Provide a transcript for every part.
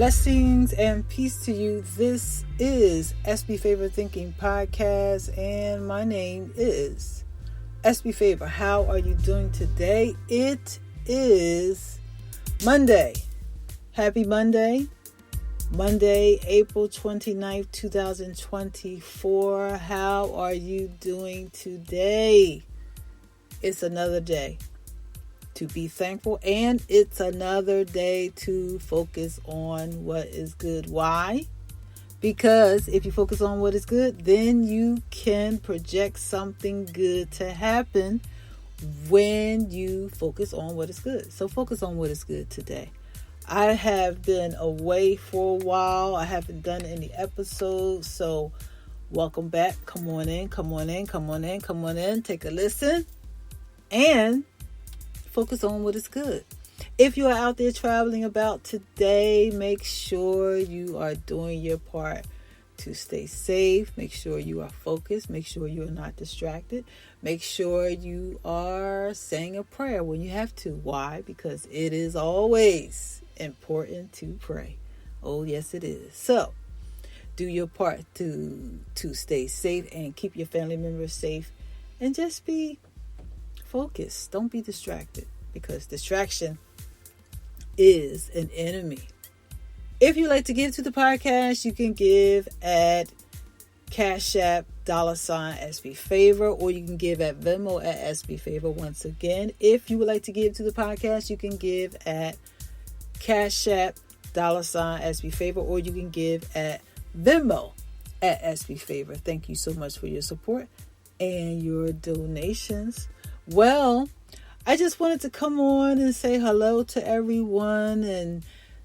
Blessings and peace to you. This is SB Favor Thinking Podcast, and my name is SB Favor. How are you doing today? It is Monday. Happy Monday. Monday, April 29th, 2024. How are you doing today? It's another day to be thankful, and it's another day to focus on what is good. Why? Because if you focus on what is good, then you can project something good to happen when you focus on what is good. So focus on what is good today. I have been away for a while. I haven't done any episodes, so welcome back. Come on in. Take a listen and focus on what is good. If you are out there traveling about today, make sure you are doing your part to stay safe. Make sure you are focused. Make sure you are not distracted. Make sure you are saying a prayer when you have to. Why? Because it is always important to pray. Oh, yes, it is. So, do your part to stay safe and keep your family members safe, and just be focus. Don't be distracted, because distraction is an enemy. If you like to give to the podcast, you can give at Cash App $SB Favor, or you can give at Venmo at SB Favor. Once again, if you would like to give to the podcast, you can give at Cash App $SB Favor, or you can give at Venmo at SB Favor. Thank you so much for your support and your donations. Well, I just wanted to come on and say hello to everyone and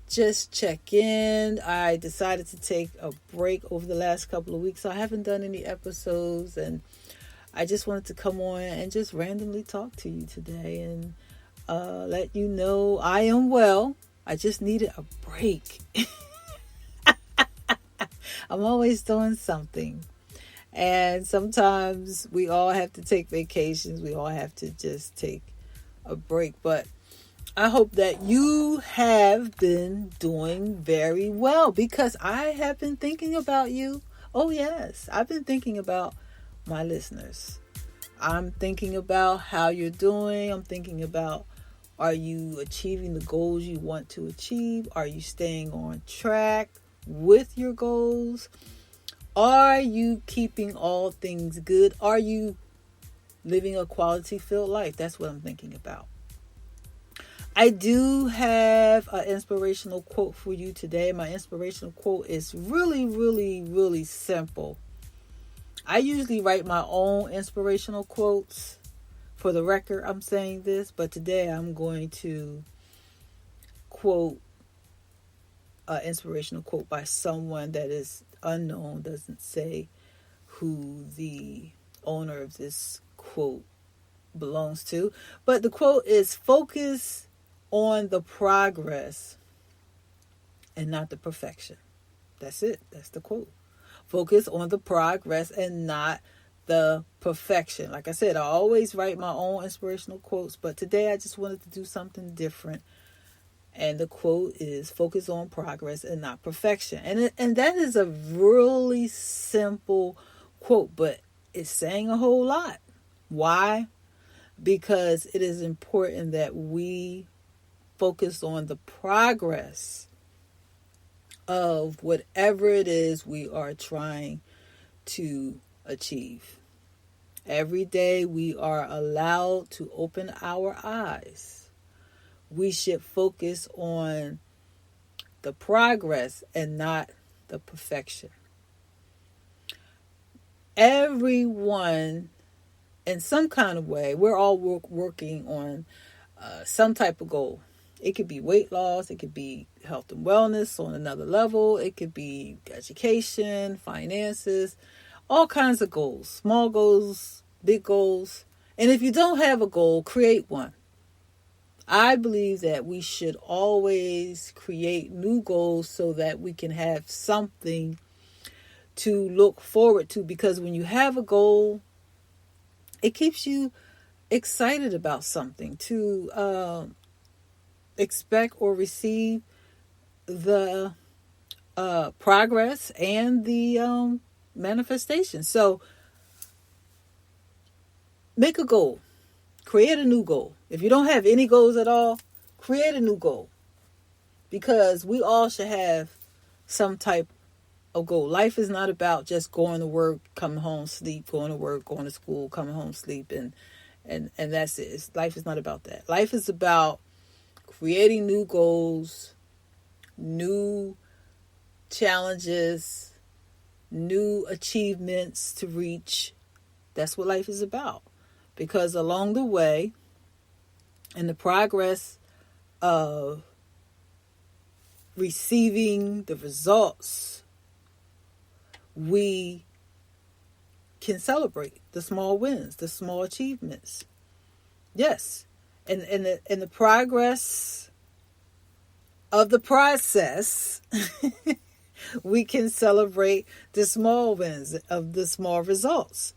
just check in. I decided to take a break over the last couple of weeks, so I haven't done any episodes, and I just wanted to come on and just randomly talk to you today and let you know I am well. I just needed a break. I'm always doing something. And sometimes we all have to take vacations. We all have to just take a break. But I hope that you have been doing very well, because I have been thinking about you. Oh, yes. I've been thinking about my listeners. I'm thinking about how you're doing. I'm thinking about, are you achieving the goals you want to achieve? Are you staying on track with your goals? Are you keeping all things good? Are you living a quality-filled life? That's what I'm thinking about. I do have an inspirational quote for you today. My inspirational quote is really simple. I usually write my own inspirational quotes. For the record, I'm saying this, but today I'm going to quote an inspirational quote by someone that is unknown, doesn't say who the owner of this quote belongs to. But the quote is, focus on the progress and not the perfection. That's it. That's the quote. Focus on the progress and not the perfection. Like I said, I always write my own inspirational quotes, but today I just wanted to do something different. And the quote is, focus on progress and not perfection. And that is a really simple quote, but it's saying a whole lot. Why? Because it is important that we focus on the progress of whatever it is we are trying to achieve. Every day we are allowed to open our eyes. We should focus on the progress and not the perfection. Everyone, in some kind of way, we're all working on some type of goal. It could be weight loss. It could be health and wellness on another level. It could be education, finances, all kinds of goals. Small goals, big goals. And if you don't have a goal, create one. I believe that we should always create new goals so that we can have something to look forward to. Because when you have a goal, it keeps you excited about something, to expect or receive the progress and the manifestation. So make a goal. Create a new goal. If you don't have any goals at all, create a new goal. Because we all should have some type of goal. Life is not about just going to work, coming home, sleep, going to work, going to school, coming home, sleep, and that's it. Life is not about that. Life is about creating new goals, new challenges, new achievements to reach. That's what life is about. Because along the way, in the progress of receiving the results, we can celebrate the small wins, the small achievements. Yes. And in the progress of the process, we can celebrate the small wins of the small results.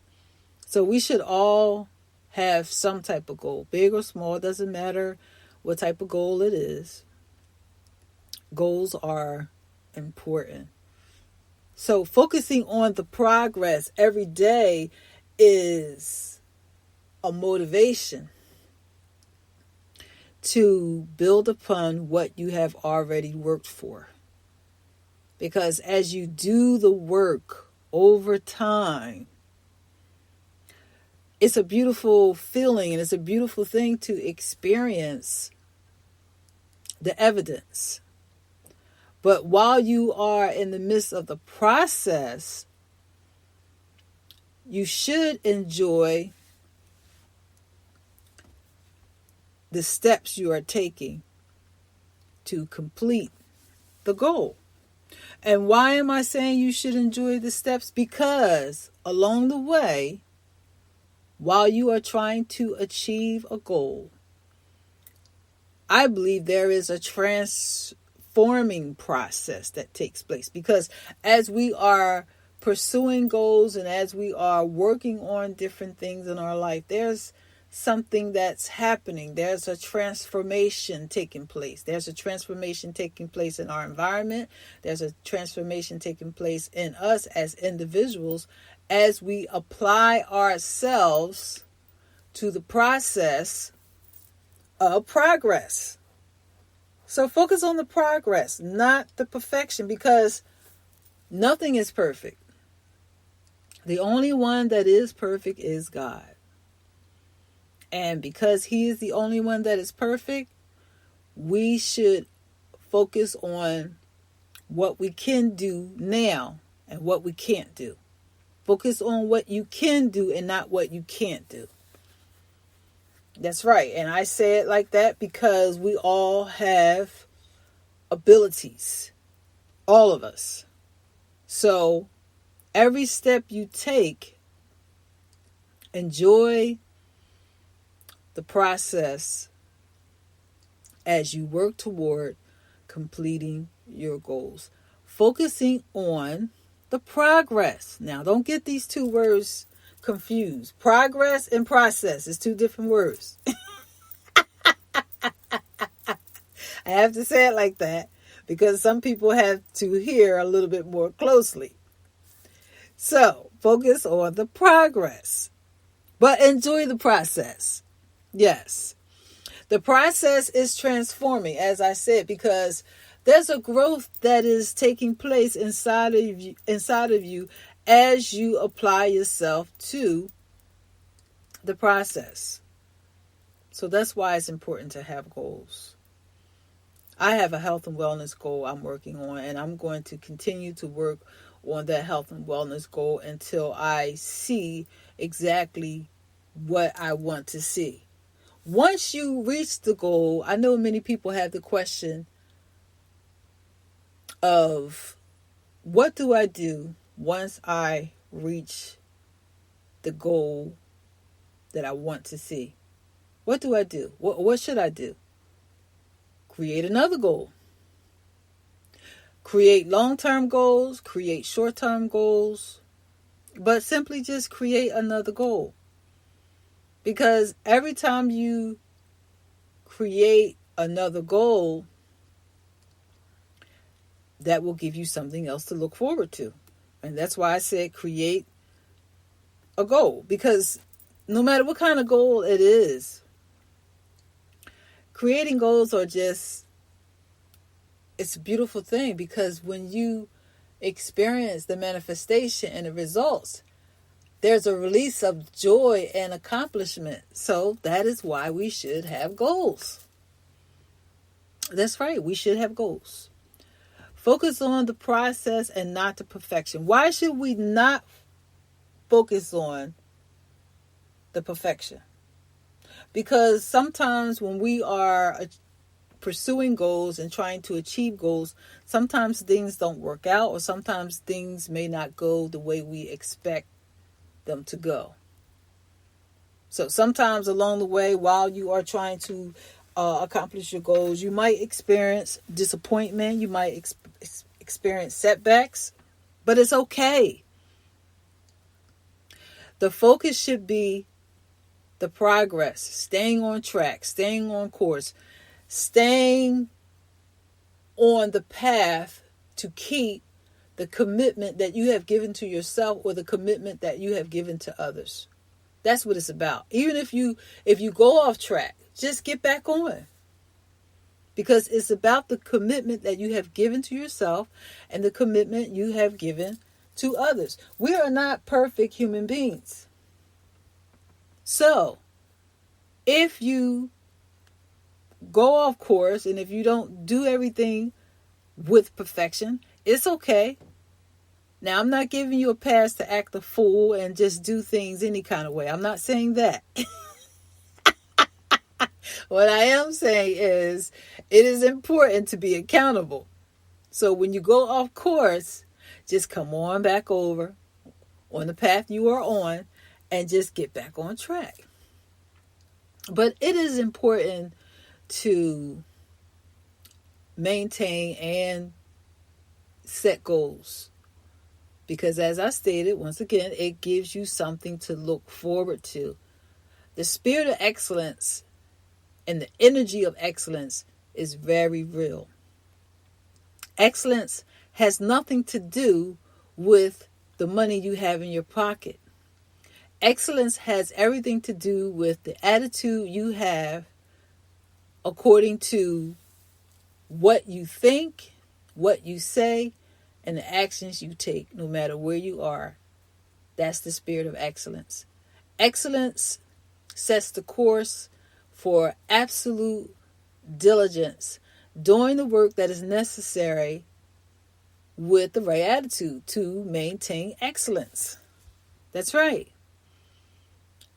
So we should all have some type of goal, big or small, doesn't matter what type of goal it is. Goals are important. So focusing on the progress every day is a motivation to build upon what you have already worked for. Because as you do the work over time, it's a beautiful feeling and it's a beautiful thing to experience the evidence. But while you are in the midst of the process, you should enjoy the steps you are taking to complete the goal. And why am I saying you should enjoy the steps? Because along the way, while you are trying to achieve a goal, I believe there is a transforming process that takes place. Because as we are pursuing goals and as we are working on different things in our life, there's something that's happening. There's a transformation taking place. There's a transformation taking place in our environment. There's a transformation taking place in us as individuals as we apply ourselves to the process of progress. So focus on the progress, not the perfection, because nothing is perfect. The only one that is perfect is God. And because He is the only one that is perfect, we should focus on what we can do now and what we can't do. Focus on what you can do and not what you can't do. That's right. And I say it like that because we all have abilities. All of us. So every step you take, enjoy the process as you work toward completing your goals. Focusing on the progress. Now, don't get these two words confused. Progress and process is two different words. I have to say it like that because some people have to hear a little bit more closely. So, focus on the progress, but enjoy the process. Yes. The process is transforming, as I said, because there's a growth that is taking place inside of you as you apply yourself to the process. So that's why it's important to have goals. I have a health and wellness goal I'm working on, and I'm going to continue to work on that health and wellness goal until I see exactly what I want to see. Once you reach the goal, I know many people have the question of what do I do once I reach the goal that I want to see? What do I do? What should I do? Create another goal. Create long-term goals, create short-term goals, but simply just create another goal. Because every time you create another goal, that will give you something else to look forward to. And that's why I said create a goal, because no matter what kind of goal it is, creating goals are just, it's a beautiful thing, because when you experience the manifestation and the results, there's a release of joy and accomplishment. So that is why we should have goals. That's right, we should have goals. Focus on the process and not the perfection. Why should we not focus on the perfection? Because sometimes when we are pursuing goals and trying to achieve goals, sometimes things don't work out, or sometimes things may not go the way we expect them to go. So sometimes along the way, while you are trying to accomplish your goals, you might experience disappointment, you might experience setbacks, but it's okay. The focus should be the progress, staying on track, staying on course, staying on the path to keep the commitment that you have given to yourself, or the commitment that you have given to others. That's what it's about. Even if you go off track, just get back on. Because it's about the commitment that you have given to yourself and the commitment you have given to others. We are not perfect human beings. So, if you go off course and if you don't do everything with perfection, it's okay. Now, I'm not giving you a pass to act a fool and just do things any kind of way. I'm not saying that. What I am saying is, it is important to be accountable. So when you go off course, just come on back over on the path you are on and just get back on track. But it is important to maintain and set goals, because as I stated, once again, it gives you something to look forward to. The spirit of excellence and the energy of excellence is very real. Excellence has nothing to do with the money you have in your pocket. Excellence has everything to do with the attitude you have according to what you think, what you say, and the actions you take, no matter where you are. That's the spirit of excellence. Excellence sets the course for absolute diligence, doing the work that is necessary with the right attitude to maintain excellence. That's right.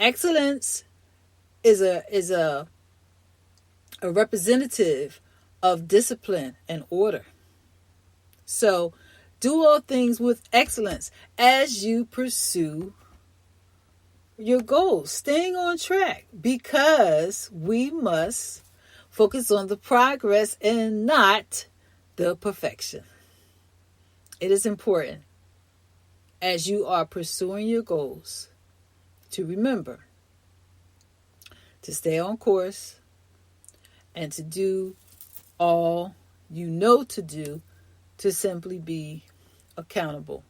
Excellence is a representative of discipline and order. So, do all things with excellence as you pursue your goals, staying on track, because we must focus on the progress and not the perfection. It is important as you are pursuing your goals to remember to stay on course and to do all you know to do to simply be accountable.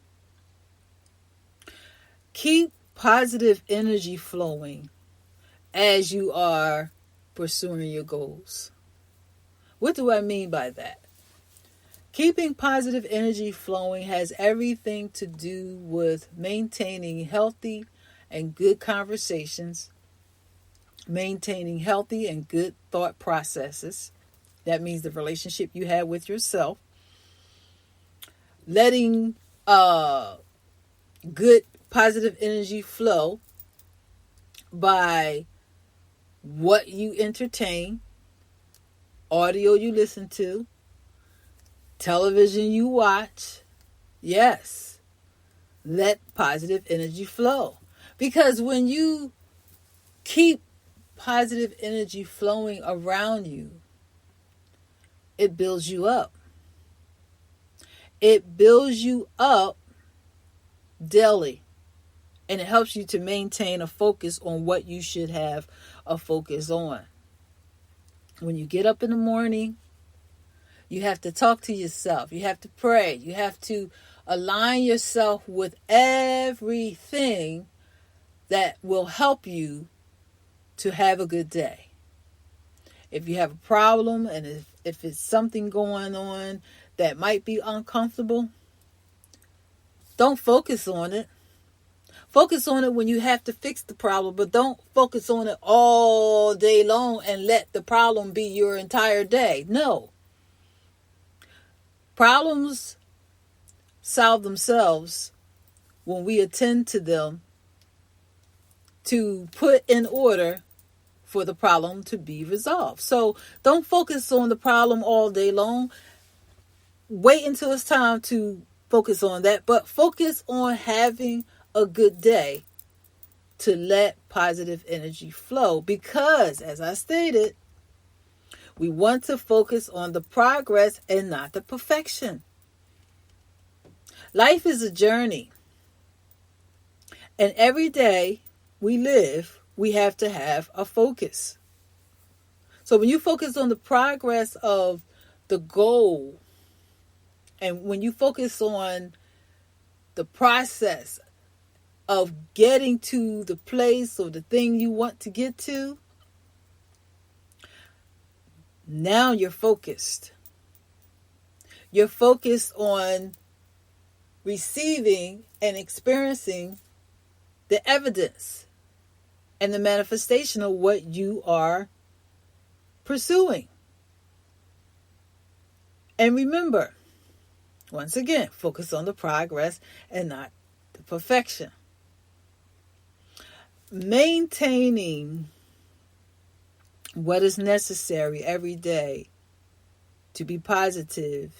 Keep positive energy flowing as you are pursuing your goals. What do I mean by that? Keeping positive energy flowing has everything to do with maintaining healthy and good conversations, maintaining healthy and good thought processes. That means the relationship you have with yourself. Letting good positive energy flow by what you entertain, audio you listen to, television you watch. Yes, let positive energy flow. Because when you keep positive energy flowing around you, it builds you up. It builds you up daily. And it helps you to maintain a focus on what you should have a focus on. When you get up in the morning, You have to talk to yourself. You have to pray. You have to align yourself with everything that will help you to have a good day. If you have a problem and if it's something going on that might be uncomfortable, don't focus on it. Focus on it when you have to fix the problem, but don't focus on it all day long and let the problem be your entire day. No. Problems solve themselves when we attend to them to put in order for the problem to be resolved. So don't focus on the problem all day long. Wait until it's time to focus on that, but focus on having a good day to let positive energy flow, because, as I stated, we want to focus on the progress and not the perfection. Life is a journey, and every day we live, we have to have a focus. So when you focus on the progress of the goal, and when you focus on the process of getting to the place or the thing you want to get to, now you're focused. You're focused on receiving and experiencing the evidence and the manifestation of what you are pursuing. And remember, once again, focus on the progress and not the perfection. Maintaining what is necessary every day to be positive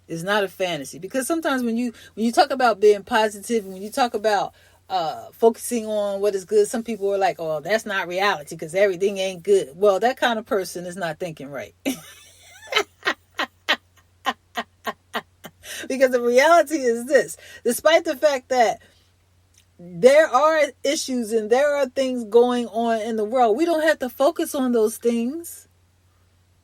is not a fantasy. Because sometimes when you talk about being positive, when you talk about focusing on what is good, some people are like, oh, that's not reality because everything ain't good. Well, that kind of person is not thinking right. Because the reality is this: despite the fact that there are issues and there are things going on in the world, we don't have to focus on those things.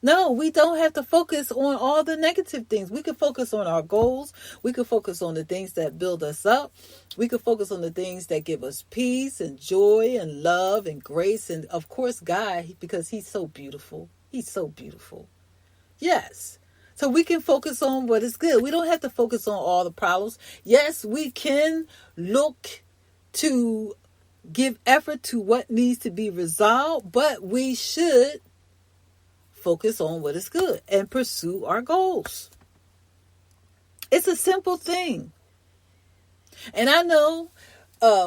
No, we don't have to focus on all the negative things. We can focus on our goals. We can focus on the things that build us up. We can focus on the things that give us peace and joy and love and grace. And of course, God, because He's so beautiful. He's so beautiful. Yes. So we can focus on what is good. We don't have to focus on all the problems. Yes, we can look to give effort to what needs to be resolved, but we should focus on what is good and pursue our goals. It's a simple thing. And I know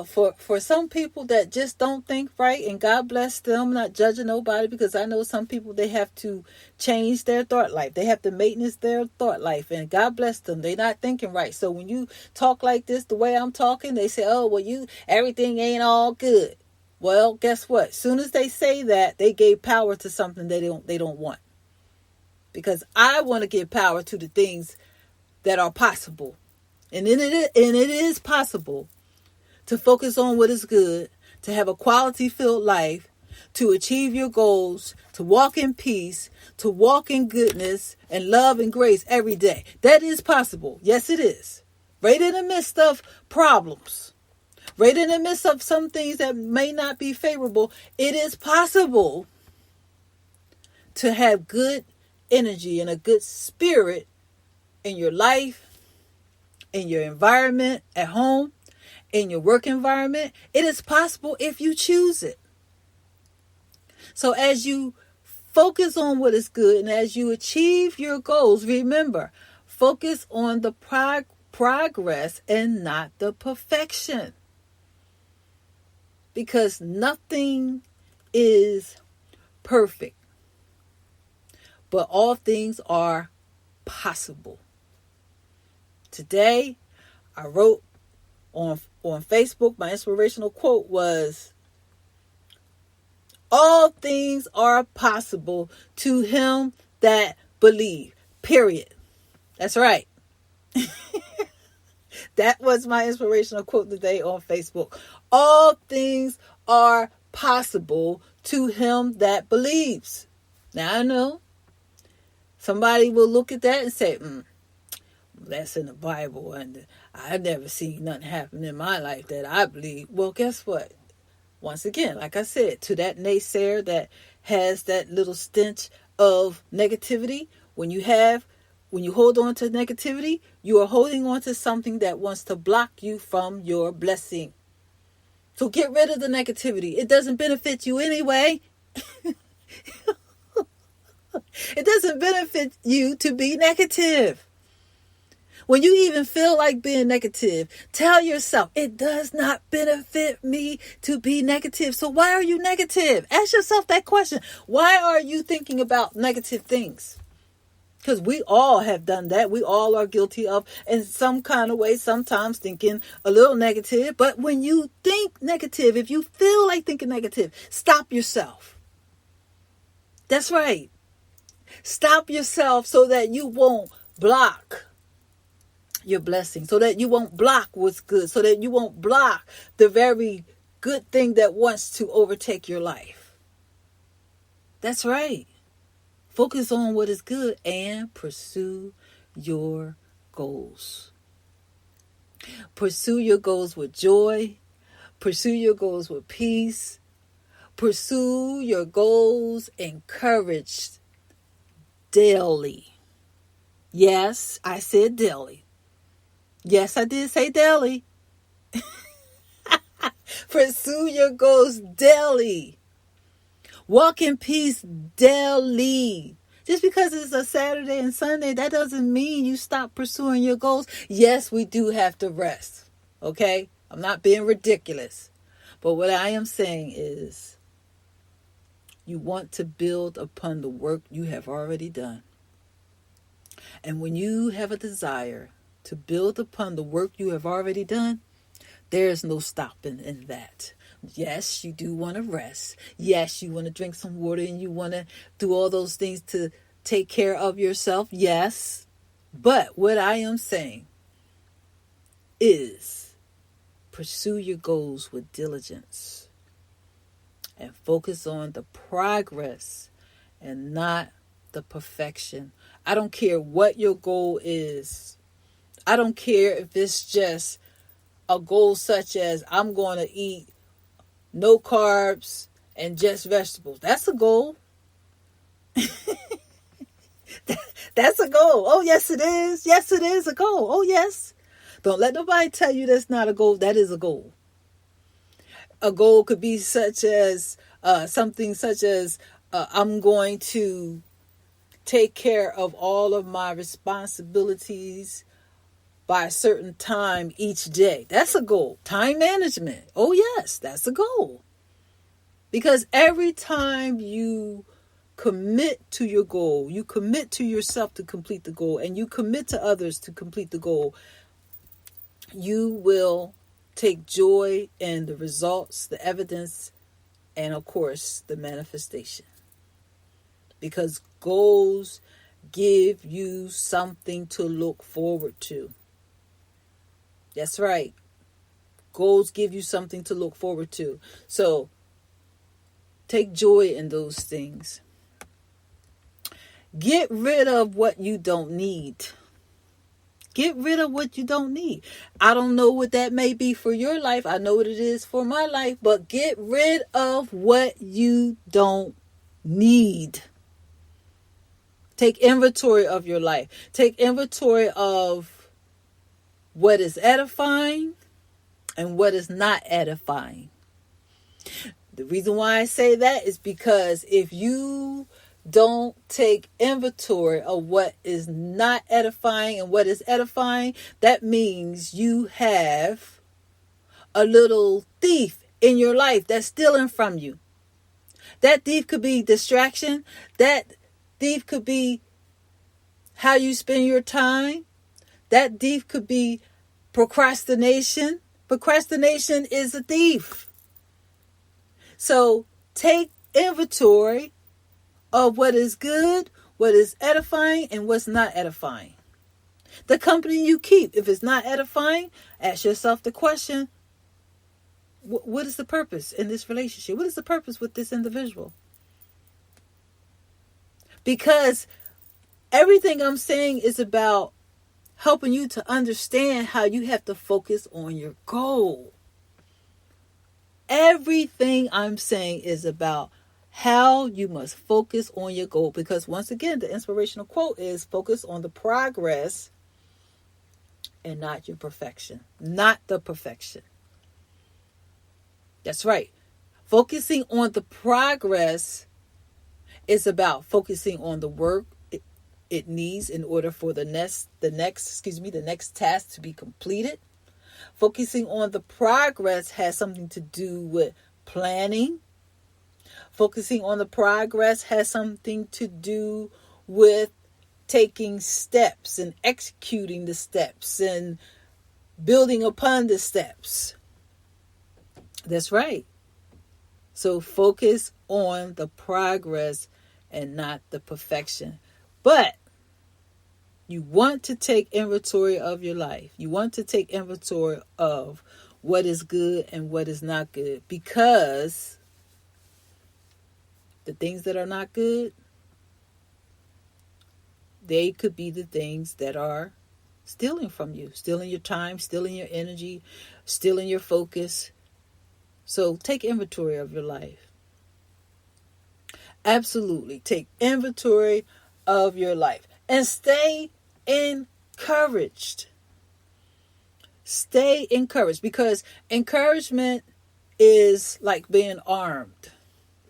for some people that just don't think right, and God bless them, I'm not judging nobody, because I know some people, they have to change their thought life. They have to maintenance their thought life, and God bless them. They're not thinking right. So when you talk like this, the way I'm talking, they say, oh, well, everything ain't all good. Well, guess what? As soon as they say that, they gave power to something they don't want. Because I want to give power to the things that are possible. And it is possible to focus on what is good, to have a quality-filled life, to achieve your goals, to walk in peace, to walk in goodness and love and grace every day. That is possible. Yes, it is. Right in the midst of problems, right in the midst of some things that may not be favorable, it is possible to have good energy and a good spirit in your life, in your environment, at home, in your work environment. It is possible if you choose it. So as you focus on what is good and as you achieve your goals, remember, focus on the progress and not the perfection. Because nothing is perfect, but all things are possible. Today, I wrote on Facebook, my inspirational quote was, all things are possible to him that believe, period. That's right. That was my inspirational quote today on Facebook. All things are possible to him that believes. Now I know Somebody will look at that and say, that's in the Bible, and I've never seen nothing happen in my life that I believe. Well, guess what? Once again, like I said, to that naysayer that has that little stench of negativity, when you hold on to negativity, you are holding on to something that wants to block you from your blessing. So get rid of the negativity. It doesn't benefit you anyway. It doesn't benefit you to be negative. When you even feel like being negative, tell yourself, it does not benefit me to be negative. So why are you negative? Ask yourself that question. Why are you thinking about negative things? Because we all have done that. We all are guilty of, in some kind of way, sometimes thinking a little negative. But when you think negative, if you feel like thinking negative, stop yourself. That's right. Stop yourself so that you won't block your blessing, so that you won't block what's good, so that you won't block the very good thing that wants to overtake your life. That's right. Focus on what is good and pursue your goals. Pursue your goals with joy. Pursue your goals with peace. Pursue your goals encouraged daily. Yes, I said daily. Yes, I did say daily. Pursue your goals daily. Walk in peace daily. Just because it's a Saturday and Sunday, that doesn't mean you stop pursuing your goals. Yes, we do have to rest. Okay? I'm not being ridiculous. But what I am saying is, you want to build upon the work you have already done. And when you have a desire to build upon the work you have already done, there's no stopping in that. Yes, you do want to rest. Yes, you want to drink some water and you want to do all those things to take care of yourself. Yes. But what I am saying is pursue your goals with diligence and focus on the progress and not the perfection. I don't care what your goal is. I don't care if it's just a goal such as I'm going to eat no carbs and just vegetables. That's a goal. That's a goal. Oh, yes, it is. Yes, it is a goal. Oh, yes. Don't let nobody tell you that's not a goal. That is a goal. A goal could be such as something such as I'm going to take care of all of my responsibilities by a certain time each day. That's a goal. Time management. Oh, yes, that's a goal. Because every time you commit to your goal, you commit to yourself to complete the goal, and you commit to others to complete the goal, you will take joy in the results, the evidence, and of course, the manifestation. Because goals give you something to look forward to. That's right. Goals give you something to look forward to. So take joy in those things. Get rid of what you don't need. Get rid of what you don't need. I don't know what that may be for your life. I know what it is for my life. But get rid of what you don't need. Take inventory of your life. Take inventory of what is edifying and what is not edifying. The reason why I say that is because if you don't take inventory of what is not edifying and what is edifying, that means you have a little thief in your life that's stealing from you. That thief could be distraction. That thief could be how you spend your time. That thief could be procrastination. Procrastination is a thief. So take inventory of what is good, what is edifying, and what's not edifying. The company you keep, if it's not edifying, ask yourself the question, what is the purpose in this relationship? What is the purpose with this individual? Because Everything I'm saying is about helping you to understand how you have to focus on your goal. Everything I'm saying is about how you must focus on your goal. Because once again, the inspirational quote is focus on the progress and not your perfection. Not the perfection. That's right. Focusing on the progress is about focusing on the work it needs in order for the next task to be completed. Focusing on the progress has something to do with planning. Focusing on the progress has something to do with taking steps and executing the steps and building upon the steps. That's right. So focus on the progress and not the perfection. But you want to take inventory of your life. You want to take inventory of what is good and what is not good. Because the things that are not good, they could be the things that are stealing from you. Stealing your time, stealing your energy, stealing your focus. So take inventory of your life. Absolutely. Take inventory of your life. And stay encouraged. Stay encouraged, because encouragement is like being armed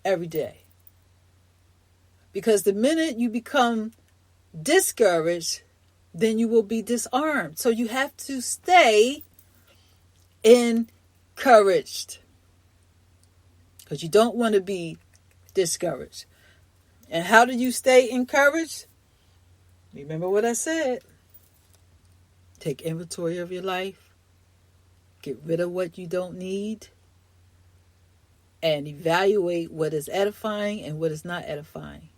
every day. Because the minute you become discouraged, then you will be disarmed. So you have to stay encouraged, because you don't want to be discouraged. And how do you stay encouraged? Remember what I said. Take inventory of your life. Get rid of what you don't need. And evaluate what is edifying and what is not edifying.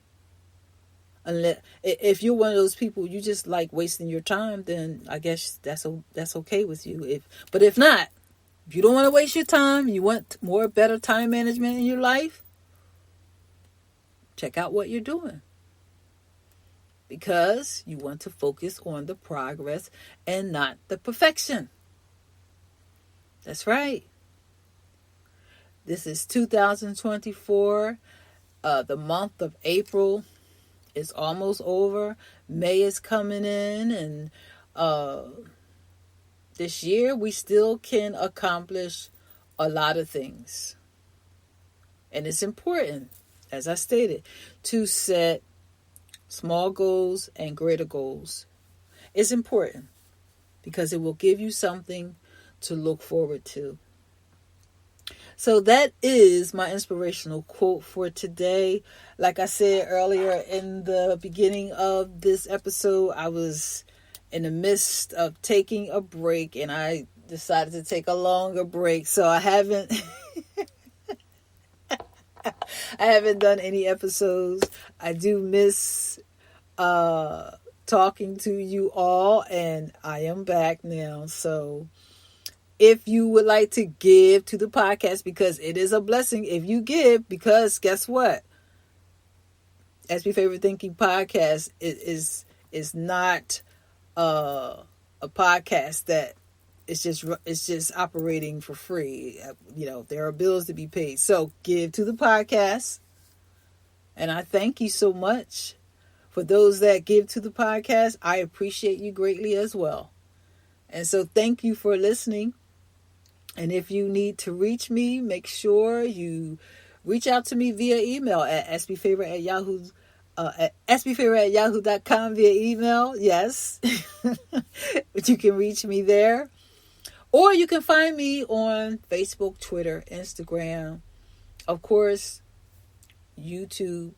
Unless, if you're one of those people you just like wasting your time, then I guess that's okay with you. But if not, if you don't want to waste your time, you want better time management in your life, check out what you're doing. Because you want to focus on the progress and not the perfection. That's right. This is 2024. The month of April is almost over. May is coming in. And this year we still can accomplish a lot of things. And it's important, as I stated, to set small goals and greater goals. It's important because it will give you something to look forward to. So that is my inspirational quote for today. Like I said earlier in the beginning of this episode, I was in the midst of taking a break and I decided to take a longer break. So I haven't done any episodes. I do miss talking to you all, and I am back now. So if you would like to give to the podcast, because it is a blessing if you give, because guess what? SB Favorite Thinking Podcast is not a podcast that it's just operating for free. There are bills to be paid. So give to the podcast. And I thank you so much. For those that give to the podcast, I appreciate you greatly as well. And so thank you for listening. And if you need to reach me, make sure you reach out to me via email at sbfavorite@yahoo.com via email. Yes. But you can reach me there. Or you can find me on Facebook, Twitter, Instagram. Of course, YouTube.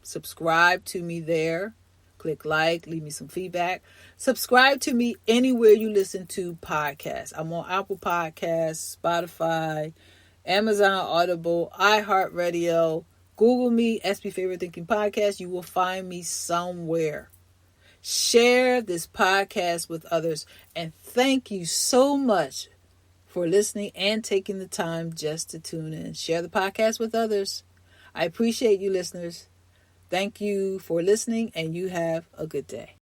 Subscribe to me there. Click like, leave me some feedback. Subscribe to me anywhere you listen to podcasts. I'm on Apple Podcasts, Spotify, Amazon Audible, iHeartRadio. Google me, SB Favorite Thinking Podcast. You will find me somewhere. Share this podcast with others. And thank you so much for listening and taking the time just to tune in. Share the podcast with others. I appreciate you, listeners. Thank you for listening, and you have a good day.